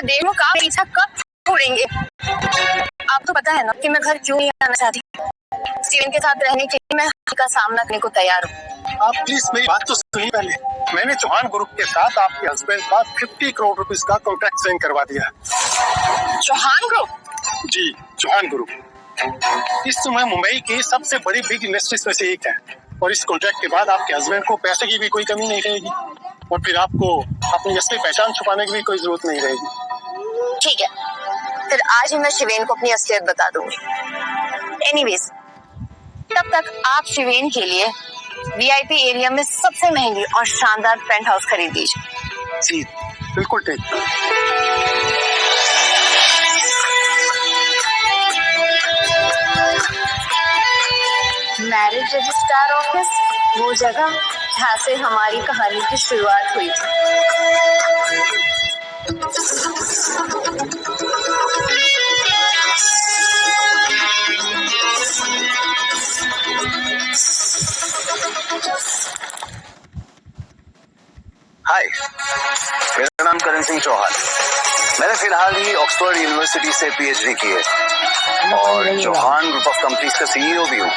Mister देवमुख आप पीछा कब छोड़ेंगे? आपको पता है ना कि मैं घर क्यों नहीं आना चाहती। स्टीवन के साथ रहने के लिए मैं हर का सामना करने को तैयार हूँ। आप प्लीज मेरी बात तो सुनिए पहले। मैंने चौहान ग्रुप के साथ आपके हस्बैंड का 50 करोड़ रुपीस का कॉन्ट्रैक्ट साइन करवा दिया। चौहान ग्रुप? जी, चौहान ग्रुप इस समय मुंबई की सबसे बड़ी बिग इंडस्ट्रीज में से एक है और इस कॉन्ट्रैक्ट के बाद आपके हस्बैंड को पैसे की भी कोई कमी नहीं रहेगी और फिर आपको अपनी असली पहचान छुपाने की भी कोई जरूरत नहीं रहेगी। ठीक है, फिर आज ही मैं शिवेन को अपनी असलियत बता दूंगी। एनीवेज, तब तक आप शिवेन के लिए वीआईपी एरिया में सबसे महंगी और शानदार पेंट हाउस खरीद लीजिए। जी, बिल्कुल ठीक। मैरिज रजिस्ट्रार ऑफिस, वो जगह जहाँ से हमारी कहानी की शुरुआत हुई थी। हाय, मेरा नाम करण सिंह चौहान। मैंने फिलहाल ही ऑक्सफोर्ड यूनिवर्सिटी से पीएचडी की है और चौहान ग्रुप ऑफ कंपनीज का सीईओ भी हूँ।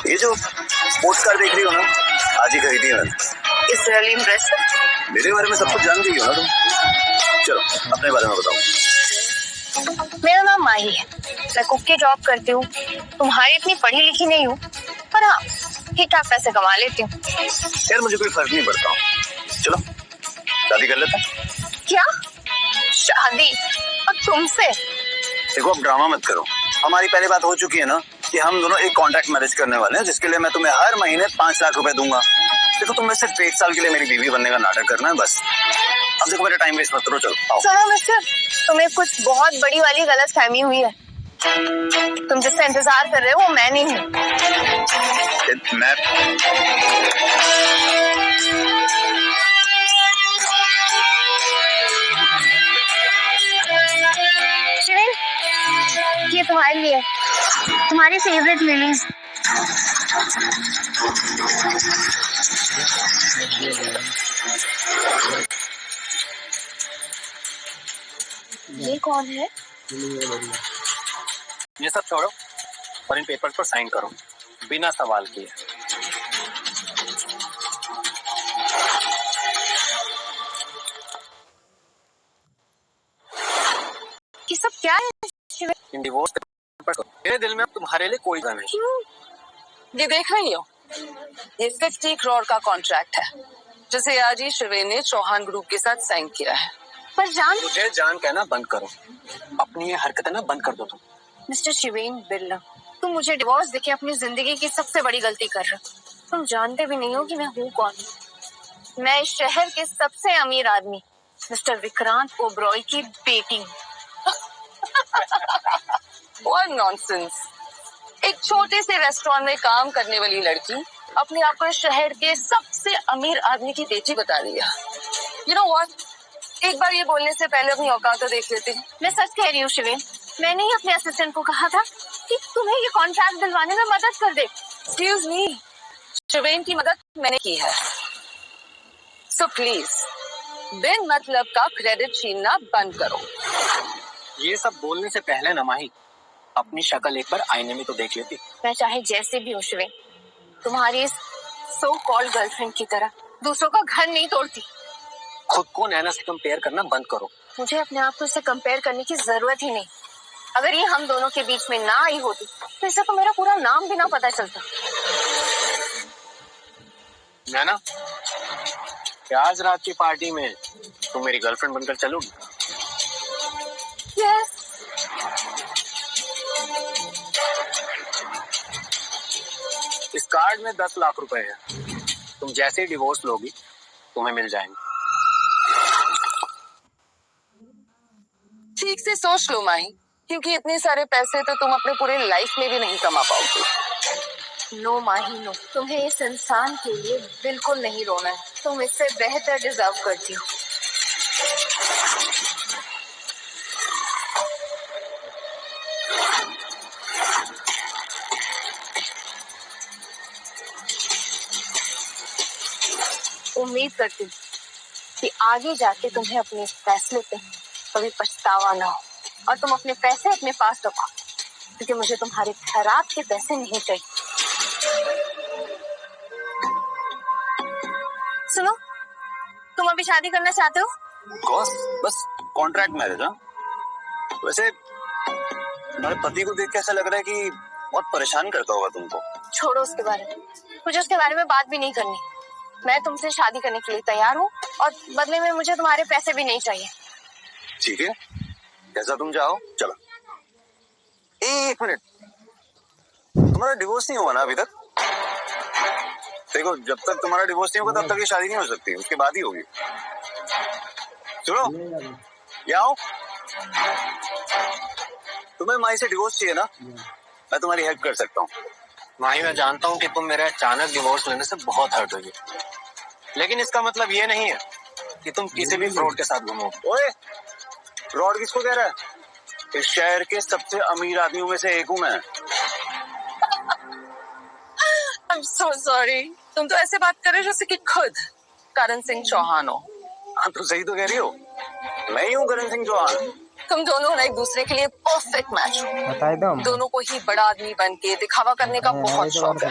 ये जो स्पोर्ट्स कार देख रही हो ना, आज ही खरीदी है मैंने। It's really impressive. मेरे बारे में सब कुछ जान गई हो ना तुम? चलो अपने बारे में बताओ। मेरा नाम माही है, मैं कुक की जॉब करती हूँ। तुम्हारी इतनी पढ़ी लिखी नहीं हूँ, पर हाँ ठीक ठाक पैसे कमा लेती हूँ। यार मुझे कोई फर्क नहीं पड़ता। चलो शादी कर लेते हैं। क्या शादी? और तुमसे? देखो अब ड्रामा मत करो। हमारी पहली बात हो चुकी है ना कि हम दोनों एक कॉन्ट्रैक्ट मैरिज करने वाले हैं, जिसके लिए मैं तुम्हें हर महीने 5 लाख रुपए दूंगा। देखो तुम्हें सिर्फ 1 साल के लिए मेरी बीवी बनने का नाटक करना है बस। अब देखो मेरा टाइम वेस्ट मत करो, चलो आओ। सुनो मिस्टर, तुम्हें कुछ बहुत बड़ी वाली गलत फहमी हुई है। तुम जिसका इंतजार कर रहे हो वो मैं नहीं हूँ। मैं शिवेन, ये तुम्हारे लिए, तुम्हारी फेवरेट लिलीज। ये कौन है? ये सब छोड़ो और इन पेपर पर साइन करो बिना सवाल किए। ये सब क्या है शिवेन? इन डिवोर्स पेपर करो। मेरे दिल में अब तुम्हारे लिए कोई गम नहीं। क्यों? ये देख रही हो, ये 50 करोड़ का कॉन्ट्रैक्ट है जिसे आज ही शिवेन ने चौहान ग्रुप के साथ साइन किया है। पर जान, मुझे जान कहना बंद करो। अपनी ये हरकतें ना बंद कर दो तुम। मिस्टर शिवेन बिरला, तुम मुझे डिवोर्स देके अपनी जिंदगी की सबसे बड़ी गलती कर रहे हो। तुम जानते भी नहीं हो कि मैं हूँ कौन। मैं इस शहर के सबसे अमीर आदमी मिस्टर विक्रांत ओबरॉय की बेटी हूँ। What nonsense! एक छोटे से रेस्टोरेंट में काम करने वाली लड़की अपने आप को इस शहर के सबसे अमीर आदमी की बेटी बता दिया। You know what? एक बार ये बोलने से पहले अपनी औकात तो देख लेती। मैं सच कह रही हूँ शिवेन, मैंने ही अपने असिस्टेंट को कहा था कि तुम्हें ये कॉन्ट्रैक्ट दिलवाने में मदद कर दे। Excuse me, शिवेन की मदद मैंने की है। So please, बिन मतलब का क्रेडिट छीनना बंद करो। ये सब बोलने से पहले ना माही, अपनी शक्ल एक बार आईने में तो देख लेती। मैं चाहे जैसे भी हूँ शिवेन, तुम्हारी इस सो कॉल्ड गर्लफ्रेंड की तरह दूसरों का घर नहीं तोड़ती। खुद को नैना से कंपेयर करना बंद करो। मुझे अपने आप को इससे कंपेयर करने की जरूरत ही नहीं। अगर ये हम दोनों के बीच में ना आई होती तो इसे तो मेरा पूरा नाम भी ना पता चलता। नैना, क्या आज रात की पार्टी में तुम मेरी गर्लफ्रेंड बनकर चलोगी? यस। इस कार्ड में 10 लाख रुपए है। तुम जैसे ही डिवोर्स लोगी तुम्हें मिल जाएंगे। ठीक से सोच लो माही, क्योंकि इतने सारे पैसे तो तुम अपने पूरे लाइफ में भी नहीं कमा पाओगे। नो माही नो, तुम्हें इस इंसान के लिए बिल्कुल नहीं रोना है। तुम इससे बेहतर डिजर्व करती हो। उम्मीद करती हूँ कि आगे जाके तुम्हें अपने इस फैसले पे कभी पछतावा ना हो, और तुम अपने पैसे अपने पास रखो, क्योंकि मुझे तुम्हारे खराब के पैसे नहीं चाहिए। सुनो, तुम अभी शादी करना चाहते हो? बॉस, बस कॉन्ट्रैक्ट मैरिज। हाँ, वैसे तुम्हारे पति को देख के ऐसा लग रहा है कि बहुत परेशान करता होगा तुमको। छोड़ो उसके बारे में, मुझे उसके बारे में बात भी नहीं करनी। मैं तुमसे शादी करने के लिए तैयार हूँ, और बदले में मुझे तुम्हारे पैसे भी नहीं चाहिए। ठीक है, जैसा तुम चाहो। चलो, एक मिनट, तुम्हारा डिवोर्स नहीं हुआ ना अभी तक? देखो, जब तक तुम्हारा डिवोर्स नहीं होगा तब तक ये शादी नहीं हो सकती, उसके बाद ही होगी। सुनो, यहाँ आओ। तुम्हें माई से डिवोर्स चाहिए ना? मैं तुम्हारी हेल्प कर सकता हूँ। माही, मैं जानता हूँ कि तुम मेरे अचानक डिवोर्स लेने से बहुत हर्ट होगी, लेकिन इसका मतलब ये नहीं है कि तुम किसी भी फ्रॉड के साथ घूमोगे। ओए, फ्रॉड किसको कह रहा है? इस शहर के सबसे अमीर आदमियों में से एक हूँ मैं। I'm so sorry. तुम तो ऐसे बात कर रहे हो जैसे कि खुद करण सिंह चौहान हो। हाँ, तो सही तो कह रही हो, मैं ही हूँ करण सिंह चौहान। तुम दोनों ना एक दूसरे के लिए परफेक्ट मैच हो। दोनों को ही बड़ा आदमी बन के दिखावा करने का बहुत शौक है।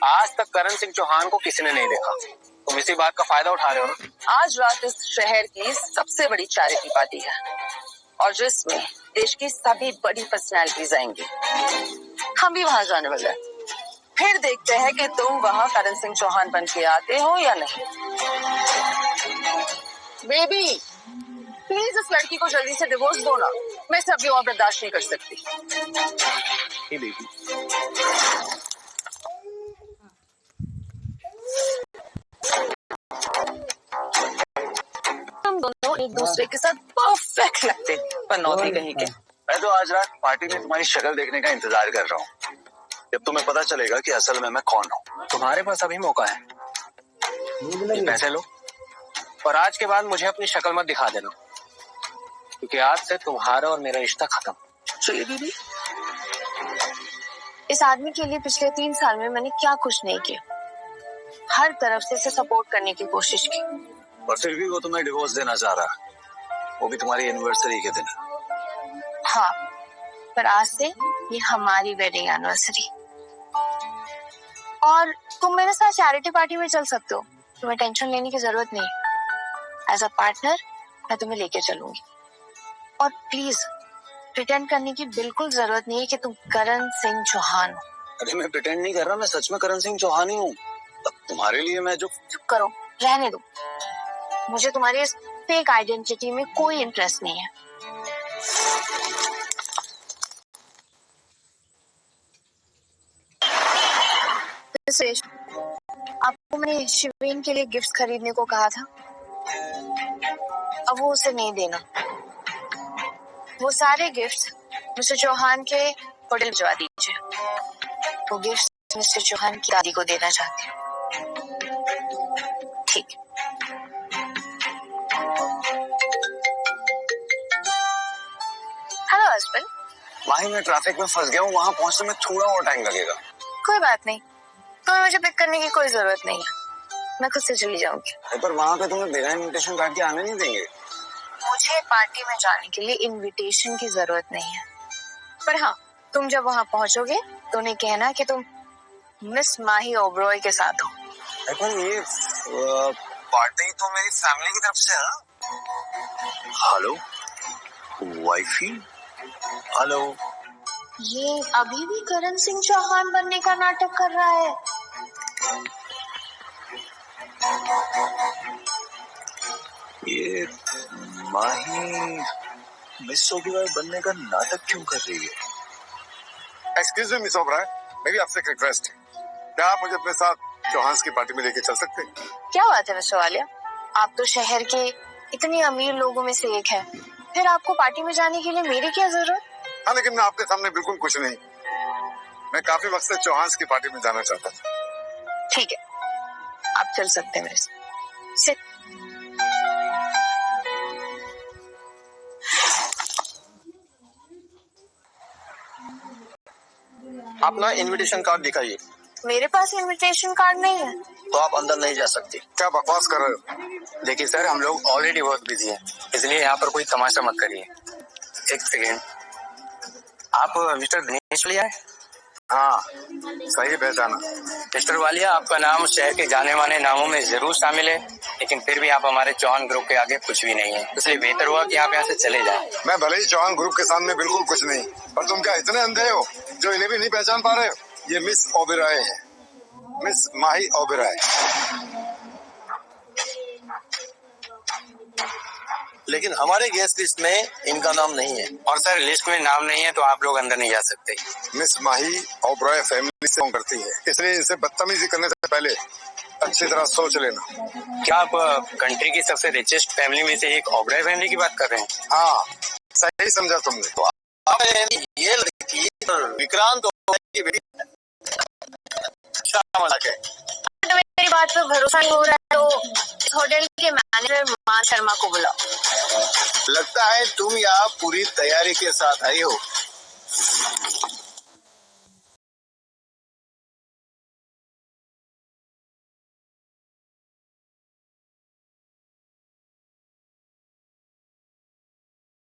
आज तक करण सिंह चौहान को किसी ने नहीं देखा, तुम इसी बात का फायदा उठा रहे हो ना? आज रात इस शहर की सबसे बड़ी चैरिटी पार्टी है, और जिसमें देश की सभी बड़ी पर्सनैलिटीज आएंगी। हम भी वहां जाने वाले हैं। फिर देखते हैं कि तुम वहां करण सिंह चौहान बन के आते हो या नहीं। बेबी, प्लीज इस लड़की को जल्दी से डिवोर्स दो ना, मैं इसे अभी और बर्दाश्त नहीं कर सकती। हे बेबी, हम दोनों एक दूसरे के साथ परफेक्ट लगते, पर नौती कहीं के। मैं तो आज रात पार्टी में तुम्हारी शक्ल देखने का इंतजार कर रहा हूँ, जब तुम्हें पता चलेगा कि असल में मैं कौन हूँ। तुम्हारे पास अभी मौका है, ये पैसे लो, और आज के बाद मुझे अपनी शक्ल मत दिखा देना, क्योंकि आज से तुम्हारा और मेरा रिश्ता खत्म। चलिए दीदी। इस आदमी के लिए पिछले 3 साल में मैंने क्या कुछ नहीं किया, हर तरफ से इसे सपोर्ट करने की कोशिश की, और फिर भी वो तुम्हें डिवोर्स देना चाह रहा, वो भी तुम्हारी एनिवर्सरी के दिन। हाँ, पर आज से ये हमारी वेडिंग एनिवर्सरी। और तुम मेरे साथ चैरिटी पार्टी में चल सकते हो, तुम्हें टेंशन लेने की जरूरत नहीं है। एज अ पार्टनर मैं तुम्हें लेके चलूंगी, और प्लीज प्रिटेंड करने की बिल्कुल जरूरत नहीं है कि तुम करण सिंह चौहान हो। अरे मैं प्रिटेंड नहीं कर रहा, मैं सच में करण सिंह चौहान ही हूँ। अब तुम्हारे लिए मैं जो चुप करो, रहने दो, मुझे तुम्हारी इस फेक आइडेंटिटी में कोई इंटरेस्ट नहीं है। सुरेश, आपको मैंने शिवेन के लिए गिफ्ट खरीदने को कहा था, अब वो उसे नहीं देना। वो सारे गिफ्ट मिस्टर चौहान के होटल भिजवा दीजिए। वो गिफ्ट मिस्टर चौहान की दादी को देना चाहती हूँ। ठीक। Hello husband. माही, मैं ट्रैफिक में फंस गया हूँ, वहां पहुंचने में थोड़ा और टाइम लगेगा। कोई बात नहीं, तुम्हें मुझे पिक करने की कोई जरूरत नहीं है, मैं खुद से चली जाऊंगी। पर वहां पे तुम्हें बिना इनविटेशन कार्ड के आने नहीं देंगे। मुझे पार्टी में जाने के लिए इनविटेशन की जरूरत नहीं है, पर हाँ, तुम जब वहां पहुंचोगे तो उन्हें कहना कि तुम मिस माही ओबरॉय के साथ हो। पर ये पार्टी तो मेरी फैमिली की तरफ से है। Hello wifey, hello. ये अभी भी करण सिंह चौहान बनने का नाटक कर रहा है। ये माही मिस ओबरॉय बनने का नाटक क्यों कर रही है? एक्सक्यूज मी मिस ओबरॉय, मेरी आपसे एक रिक्वेस्ट है, क्या आप मुझे अपने साथ चौहान्स की पार्टी में लेके चल सकते हैं? क्या बात है मिस्टर वालिया, आप तो शहर के इतने अमीर लोगों में से एक है, फिर आपको पार्टी में जाने के लिए मेरी क्या जरूरत? हाँ, लेकिन मैं आपके सामने बिल्कुल कुछ नहीं, मैं काफी वक्त से चौहान्स की पार्टी में जाना चाहता था। ठीक है, आप चल सकते हैं मेरे साथ। सिट। अपना इनविटेशन कार्ड दिखाइए। मेरे पास इनविटेशन कार्ड नहीं है। तो आप अंदर नहीं जा सकती। क्या बकवास कर रहे हो? देखिए सर, हम लोग ऑलरेडी बहुत बिजी हैं, इसलिए यहाँ पर कोई तमाशा मत करिए। एक सेकेंड, आप मिस्टर दिनेश वालिया हैं? हाँ, सही पहचाना। मिस्टर वालिया, आपका नाम शहर के जाने माने नामों में जरूर शामिल है, लेकिन फिर भी आप हमारे चौहान ग्रुप के आगे कुछ भी नहीं है, इसलिए बेहतर हुआ कि आप यहाँ से चले जाएं। मैं भले ही चौहान ग्रुप के सामने बिल्कुल कुछ नहीं, पर तुम क्या इतने अंधे हो जो इन्हें भी नहीं पहचान पा रहे हो? ये मिस ओबेरॉय है, मिस माही ओबेरॉय। लेकिन हमारे गेस्ट लिस्ट में इनका नाम नहीं है। और सर, लिस्ट में नाम नहीं है तो आप लोग अंदर नहीं जा सकते। मिस माही ओबेरॉय फैमिली से बिलोंग करती है, इसलिए इनसे बदतमीजी करने से पहले अच्छी तरह सोच लेना। क्या आप कंट्री की सबसे रिचेस्ट फैमिली में से एक ओबराय फैमिली की बात कर रहे हैं? हाँ, सही समझा तुमने। तो ये लड़की विक्रांत ओबेरॉय की बेटी क्या मजाक है? तो मेरी बात पे भरोसा नहीं हो रहा है तो इस होटल के मैनेजर मान शर्मा को बुलाओ। लगता है तुम यहाँ पूरी तैयारी के साथ आई हो।